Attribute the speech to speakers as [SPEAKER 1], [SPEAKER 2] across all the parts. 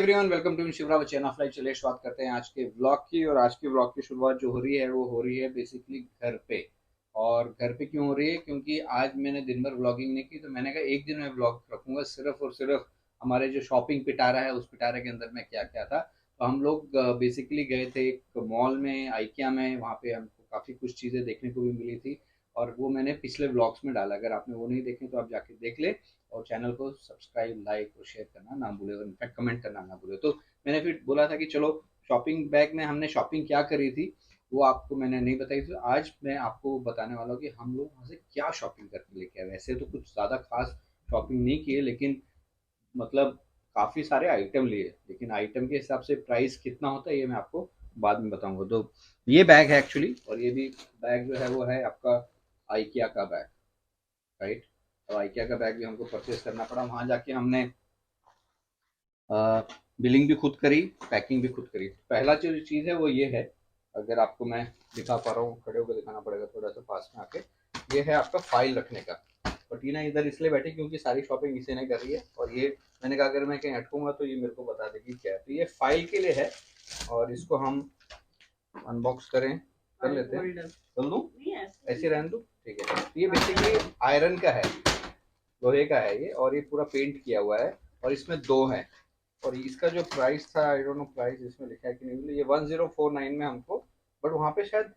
[SPEAKER 1] Everyone, welcome to Shivraj chain of life. चलिए शुरुआत करते हैं आज के व्लॉग की। और आज के व्लॉग की शुरुआत जो हो रही है वो हो रही है बेसिकली घर पे। और घर पे क्यों हो रही है? क्योंकि आज मैंने दिन भर व्लॉगिंग नहीं की, तो मैंने कहा एक दिन मैं व्लॉग रखूंगा सिर्फ और सिर्फ हमारे जो शॉपिंग पिटारा है उस पिटारे के अंदर में क्या क्या था। तो हम लोग बेसिकली गए थे एक मॉल में, आइकिया में। वहाँ पे हमको काफ़ी कुछ चीज़ें देखने को भी मिली थी और वो मैंने पिछले व्लॉग्स में डाला। अगर आपने वो नहीं देखे तो आप जाके देख ले। और चैनल को सब्सक्राइब, लाइक और शेयर करना ना भूले, और इनफैक्ट कमेंट करना ना भूले। तो मैंने फिर बोला था कि चलो शॉपिंग बैग में हमने शॉपिंग क्या करी थी वो आपको मैंने नहीं बताई। तो आज मैं आपको बताने वाला हूँ कि हम लोग वहाँ से क्या शॉपिंग करके लेके आए। वैसे तो कुछ ज़्यादा खास शॉपिंग नहीं की है, लेकिन मतलब काफ़ी सारे आइटम लिए, लेकिन आइटम के हिसाब से प्राइस कितना होता है ये मैं आपको बाद में बताऊंगा। तो ये बैग है एक्चुअली, और ये भी बैग जो है वो है आपका आइकिया का बैग, राइट। और आइकिया का बैग भी हमको परचेस करना पड़ा। वहाँ जाके हमने बिलिंग भी खुद करी, पैकिंग भी खुद करी। पहला जो चीज़ है वो ये है, अगर आपको मैं दिखा पा रहा हूँ, खड़े होकर दिखाना पड़ेगा थोड़ा सा पास में आके। ये है आपका फाइल रखने का। और टीना इधर इसलिए बैठी क्योंकि सारी शॉपिंग इसी ने कर रही है, और ये मैंने कहा अगर मैं कहीं अटकूंगा तो ये मेरे को बता देगी क्या है। तो ये फाइल के लिए है, और इसको हम अनबॉक्स करें, कर लेते हैं। चल दूँ, ऐसे रहने दो, ठीक है। ये बेसिकली आयरन का है, लोहे का है ये, और ये पूरा पेंट किया हुआ है। और इसमें दो है, और इसका जो प्राइस था, आई डोंट नो प्राइस इसमें लिखा है कि नहीं, ये 1049 में हमको, बट वहाँ पे शायद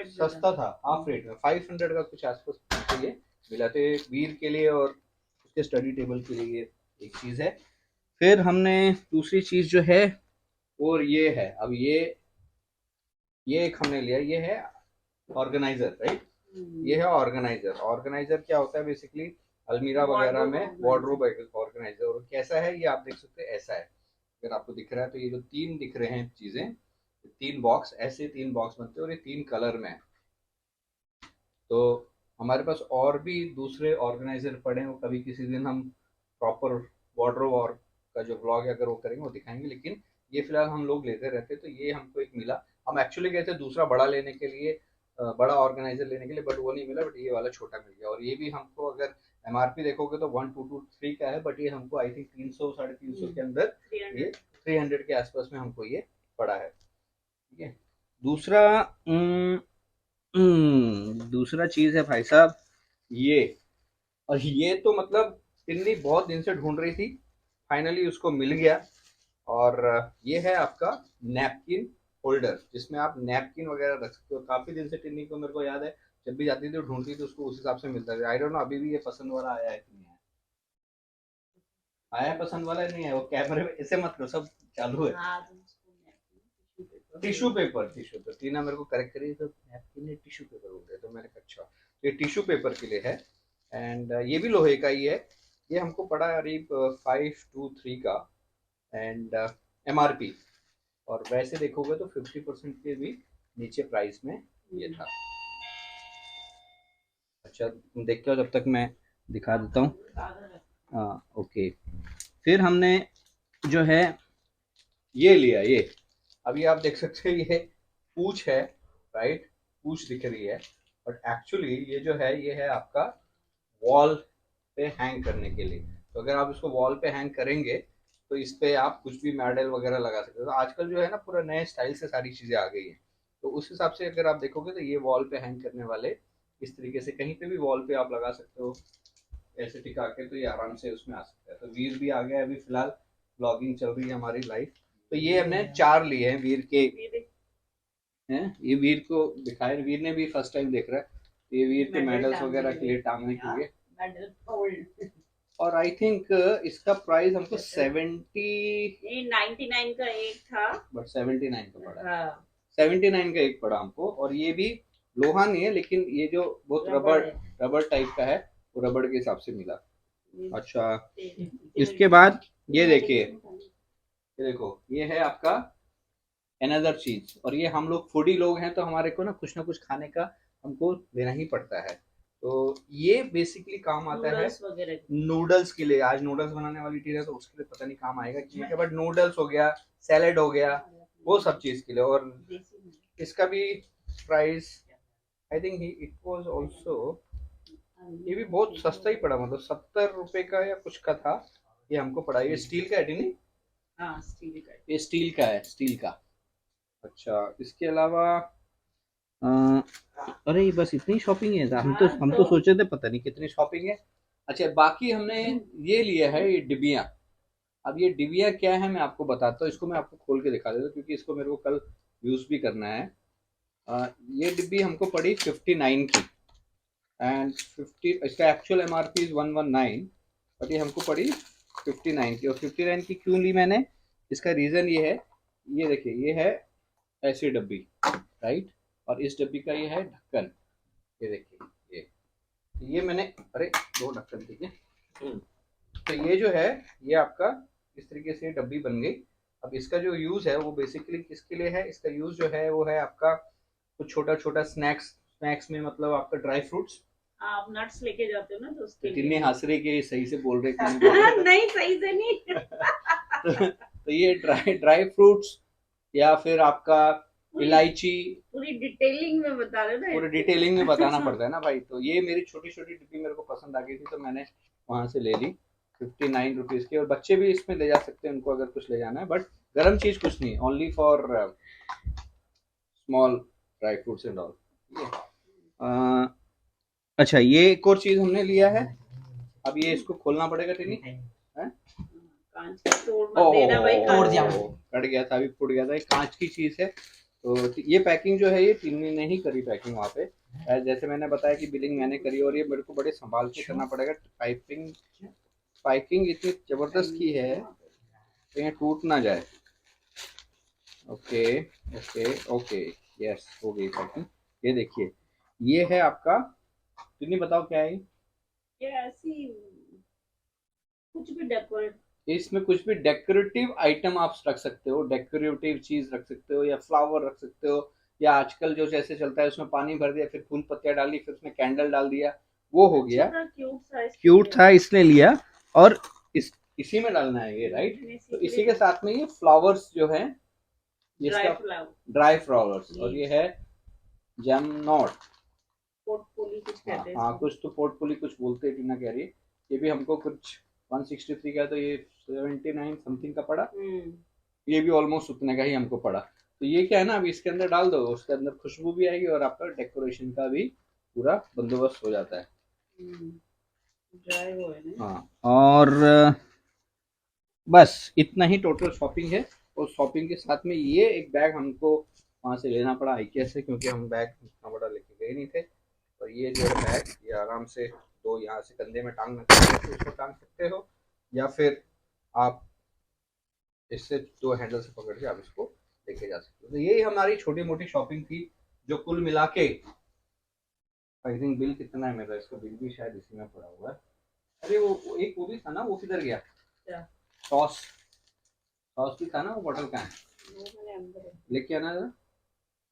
[SPEAKER 1] सस्ता था, हाफ रेट में 500 का कुछ आसपास हमको ये मिला। तो ये वीर के लिए और उसके स्टडी टेबल के लिए ये एक चीज़ है। फिर हमने दूसरी चीज़ जो है और ये है, अब ये एक हमने लिया, ये है ऑर्गेनाइजर, राइट। ये है ऑर्गेनाइजर। ऑर्गेनाइजर क्या होता है? बेसिकली अलमीरा वगैरह में वार्डरोब ऑर्गेनाइजर। और कैसा है ये आप देख सकते हैं, ऐसा है। अगर आपको दिख रहा है तो ये जो तीन दिख रहे हैं चीजें, तीन बॉक्स, ऐसे तीन बॉक्स बनते हैं और ये तीन कलर में है। तो हमारे पास और भी दूसरे ऑर्गेनाइजर पड़े हैं, वो कभी किसी दिन हम प्रॉपर वार्डरोब और का जो ब्लॉग है अगर वो करेंगे वो दिखाएंगे। लेकिन ये फिलहाल हम लोग लेते रहते, तो ये हमको एक मिला। हम एक्चुअली गए थे दूसरा बड़ा लेने के लिए, बड़ा ऑर्गेनाइजर लेने के लिए, बट वो नहीं मिला, बट ये वाला छोटा मिल गया। और ये भी हमको अगर एमआरपी देखोगे तो 1223 का है, बट ये हमको आई थिंक 300 350 के अंदर, ये 300 के आसपास में हमको ये पड़ा है, ठीक है। दूसरा दूसरा चीज है भाई साहब, ये। और ये तो मतलब टिन्नी बहुत दिन से ढूंढ रही थी, फाइनली उसको मिल गया। और ये है आपका नैपकिन होल्डर, जिसमें आप नैपकिन वगैरह रख सकते हो। काफी दिन से टिन्नी को, मेरे को याद है, जब भी जाती थी ढूंढती थी उसको, उस हिसाब से मिलता था। आई डोंट नो अभी भी ये पसंद वाला आया है कि नहीं आया। आया पसंद वाला नहीं है, वो कैमरे में ऐसे मत करो, सब चालू है। टिश्यू पेपर टीना मेरे को करेक्ट करी, तो नैपकिन ने टिश्यू पेपर बोल दिया, तो मैंने कहा अच्छा। तो ये टिश्यू पेपर के लिए है। एंड ये भी लोहे का ही है। ये हमको पड़ा करीब 523 का, एंड एमआरपी। और वैसे देखोगे तो 50% के भी नीचे प्राइस में ये था। अच्छा तुम देखते हो, जब तक मैं दिखा देता हूँ। हाँ ओके। फिर हमने जो है ये लिया, ये अभी आप देख सकते हो, ये पूछ है, राइट। पूछ दिख रही है, बट एक्चुअली ये जो है ये है आपका वॉल पे हैंग करने के लिए। तो अगर आप इसको वॉल पे हैंग करेंगे तो इस पे आप कुछ भी मेडल वगैरह लगा सकते हो। तो आजकल जो है ना पूरा नए स्टाइल से सारी चीज़ें आ गई हैं। तो उस हिसाब से अगर आप देखोगे तो ये वॉल पे हैंग करने वाले इस तरीके से कहीं पे भी वॉल पे आप लगा सकते हो, ऐसे टिका के, तो ये आराम से उसमें आ सकता है। तो वीर भी आ गया अभी फिलहाल, ब्लॉगिंग चल रही है हमारी लाइफ। तो ये हमने 4 लिए हैं वीर के हैं। ये वीर को दिखाए, वीर ने भी फर्स्ट टाइम देख रहा है। तो ये वीर के मेडल्स वगैरह के लिए टांगने के लिए। और आई थिंक इसका प्राइस हमको 99 का एक था, बट 79 का पड़ा। हाँ। 79 का एक पड़ा हमको। और ये भी लोहा नहीं है, लेकिन ये जो बहुत रबड़ रबड़ टाइप का है, वो रबड़ के हिसाब से मिला। अच्छा, इसके बाद ये देखिए, ये देखो, ये है आपका अनदर चीज। और ये हम लोग फूडी लोग हैं, तो हमारे को ना कुछ खाने का हमको देना ही पड़ता है। तो ये बेसिकली काम आता है नूडल्स के लिए। आज नूडल्स बनाने वाली चीज है, तो उसके लिए पता नहीं काम आएगा कि क्या, बट नूडल्स हो गया, सैलेड हो गया, वो सब चीज के लिए। और इसका भी price I think it was also, ये भी बहुत सस्ता ही पड़ा, मतलब 70 रुपए का या कुछ का था। ये हमको पड़ा, ये स्टील का है नहीं।
[SPEAKER 2] हाँ स्टील का है।
[SPEAKER 1] ये स्टील का है, स्टील का। अच्छा, इसके अलावा अ, अरे बस इतनी शॉपिंग है? हम तो सोचे थे पता नहीं कितनी शॉपिंग है। अच्छा, बाकी हमने ये लिया है, ये डिबिया। अब ये डिबिया क्या है मैं आपको बताता हूँ, इसको मैं आपको खोल के दिखा देता हूँ क्योंकि इसको मेरे को कल यूज भी करना है। ये डिब्बी हमको पड़ी 59 की, एंड 50, इसका एक्चुअल एमआरपी इज 119, बट ये हमको पड़ी 59 की। और 59 की क्यों ली मैंने, इसका रीज़न ये है, ये देखिए ये है ऐसी डब्बी, राइट, और इस डब्बी का ये है ढक्कन, ये देखिए ये मैंने, अरे दो ढक्कन ठीक है। तो ये जो है, ये आपका इस तरीके से डब्बी बन गई। अब इसका जो यूज़ है वो बेसिकली किसके लिए है, इसका यूज़ जो है वो है आपका कुछ छोटा छोटा स्नैक्स, स्नैक्स में मतलब आपका ड्राई फ्रूट्स।
[SPEAKER 2] आप नट्स लेके जाते हो ना तो उसके
[SPEAKER 1] तिन्नी
[SPEAKER 2] लिए।
[SPEAKER 1] हंस रही कि सही से बोल रहे कि नहीं बोल रहे।
[SPEAKER 2] नहीं सही से नहीं।
[SPEAKER 1] तो ये ड्राई ड्राई फ्रूट्स या फिर आपका इलायची,
[SPEAKER 2] पूरी डिटेलिंग में बता रहे हो ना,
[SPEAKER 1] पूरे डिटेलिंग में बताना पड़ता है ना भाई। तो ये मेरी छोटी छोटी डिब्बी मेरे को पसंद आ गई थी तो मैंने वहां से ले ली 59 रुपीज की। और बच्चे भी इसमें ले जा सकते हैं उनको अगर कुछ ले जाना है, बट गर्म चीज कुछ नहीं, only for small dry fruits and all. अच्छा, ये एक और चीज हमने लिया है। अब ये इसको खोलना पड़ेगा टिनी है।
[SPEAKER 2] कांच का तोड़ मत देना भाई,
[SPEAKER 1] तोड़ दिया, कट गया था, अभी फूट गया था। ये कांच की चीज है। तो ये पैकिंग जो है ये टिनी ने ही करी पैकिंग वहाँ पे। जैसे मैंने बताया कि बिलिंग मैंने करी, और ये मेरे को बड़े संभाल के करना पड़ेगा। पाइपिंग पाइपिंग इतनी जबरदस्त की है तो ये टूट ना जाए। ओके ओके ओके, यस हो गई पैकिंग। ये देखिए ये है आपका, टिनी बताओ क्या है
[SPEAKER 2] ये ऐसी कुछ भी डेकोरेट।
[SPEAKER 1] इसमें कुछ भी डेकोरेटिव आइटम आप रख सकते हो, डेकोरेटिव चीज रख सकते हो, या फ्लावर रख सकते हो, या आजकल जो जैसे चलता है उसमें पानी भर दिया, फिर फूल पत्तियां डाली, फिर उसमें कैंडल डाल दिया, वो हो गया। क्यूट था इसलिए लिया। और इसी में डालना है ये, राइट। तो इसी के साथ में ये फ्लावर्स जो है, ये इसका ड्राई फ्लावर्स, और ये है जेम नॉट
[SPEAKER 2] पोर्टफोली कुछ कहते हैं।
[SPEAKER 1] हाँ कुछ तो पोर्टफोली कुछ बोलते हैं, टीना कह रही है। ये भी हमको कुछ 163 का, तो ये 79 समथिंग का पड़ा। ये भी ऑलमोस्ट उतने का ही हमको पड़ा। तो ये क्या है ना, अभी इसके अंदर डाल दो, उसके अंदर खुशबू भी आएगी और आपका डेकोरेशन का भी पूरा बंदोबस्त हो जाता है।
[SPEAKER 2] ड्राई वो है ना।
[SPEAKER 1] हाँ, और बस इतना ही टोटल शॉपिंग है। और शॉपिंग के साथ में ये एक बैग हमको वहाँ से लेना पड़ा आइकिया से, क्योंकि हम बैग इतना बड़ा लेके गए नहीं थे। और ये जो है बैग, ये आराम से दो यहाँ से कंधे में टांगना चाहते हो तो उसको टांग सकते हो, या फिर आप इससे दो हैंडल से पकड़ के आप इसको लेके जा सकते हो। तो यही हमारी छोटी मोटी शॉपिंग थी, जो कुल मिला के आई थिंक बिल कितना है मेरा, इसका बिल भी शायद इसी में पड़ा हुआ है। अरे वो एक वो भी था ना, वो किधर गया, सॉस, सॉस भी था ना, वो बॉटल का है, लेके आना था।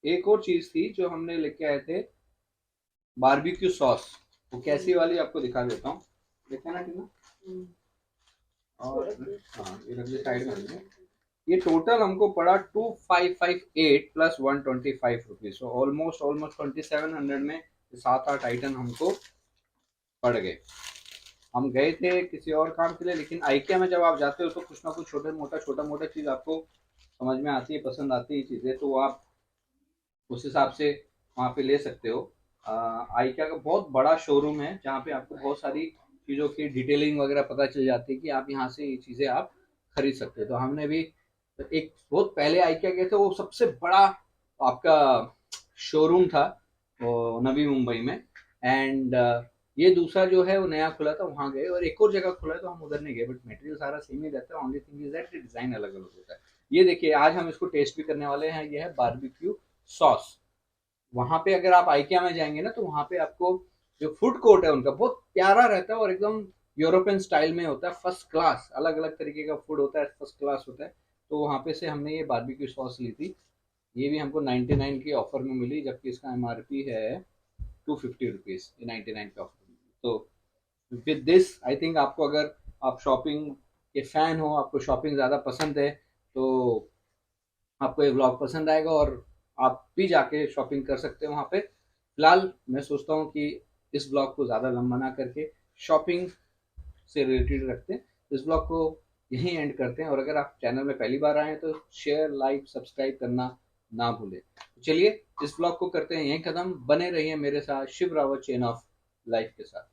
[SPEAKER 1] एक और चीज थी जो हमने लेके आए थे, बारबेक्यू सॉस। वो कैसी वाली आपको दिखा देता हूँ, लेके आना ठीक ना। और हाँ ये रख दे साइड में। ये टोटल हमको पड़ा 2558 plus 125 rupees, so almost almost 2700 में 7-8 आइटम हमको पड़ गए। हम गए थे किसी और काम के लिए, लेकिन आइकिया में जब आप जाते हो तो कुछ ना कुछ छोटा मोटा चीज़ आपको समझ में आती है, पसंद आती है चीज़ें, तो आप उस हिसाब से वहाँ पे ले सकते हो। आइकिया का बहुत बड़ा शोरूम है जहाँ पे आपको बहुत सारी चीज़ों की डिटेलिंग वगैरह पता चल जाती है कि आप यहाँ से ये चीज़ें आप खरीद सकते हो। तो हमने भी एक बहुत पहले आइकिया गए थे, वो सबसे बड़ा आपका शोरूम था वो नवी मुंबई में। एंड ये दूसरा जो है वो नया खुला था, वहाँ गए। और एक और जगह खुला है तो हम उधर नहीं गए, बट मटेरियल सारा सेम ही रहता है, only thing is that design अलग अलग होता है। ये देखिए आज हम इसको टेस्ट भी करने वाले हैं, ये है बारबेक्यू सॉस। वहां पे अगर आप आइकिया में जाएंगे ना तो वहां पे आपको जो फूड कोर्ट है उनका बहुत प्यारा रहता है, और एकदम यूरोपियन स्टाइल में होता है, फर्स्ट क्लास, अलग अलग तरीके का फूड होता है, फर्स्ट क्लास होता है। तो वहां पे से हमने ये बारबेक्यू सॉस ली थी। ये भी हमको 99 की ऑफर में मिली, जबकि इसका एमआरपी है 250 रुपीज, ये 99 के ऑफर में। तो विद दिस आई थिंक आपको, अगर आप शॉपिंग के फैन हो, आपको शॉपिंग ज़्यादा पसंद है, तो आपको ये ब्लॉग पसंद आएगा और आप भी जाके शॉपिंग कर सकते हो वहाँ पे। फिलहाल मैं सोचता हूँ कि इस ब्लॉग को ज़्यादा लंबा ना करके शॉपिंग से रिलेटेड रखते हैं। इस ब्लॉग को यहीं एंड करते हैं। और अगर आप चैनल में पहली बार आए हैं तो शेयर, लाइक, सब्सक्राइब करना ना भूलें। चलिए इस ब्लॉग को करते हैं यहीं खत्म। बने रहिए मेरे साथ Shiv Rawat chain of life के साथ।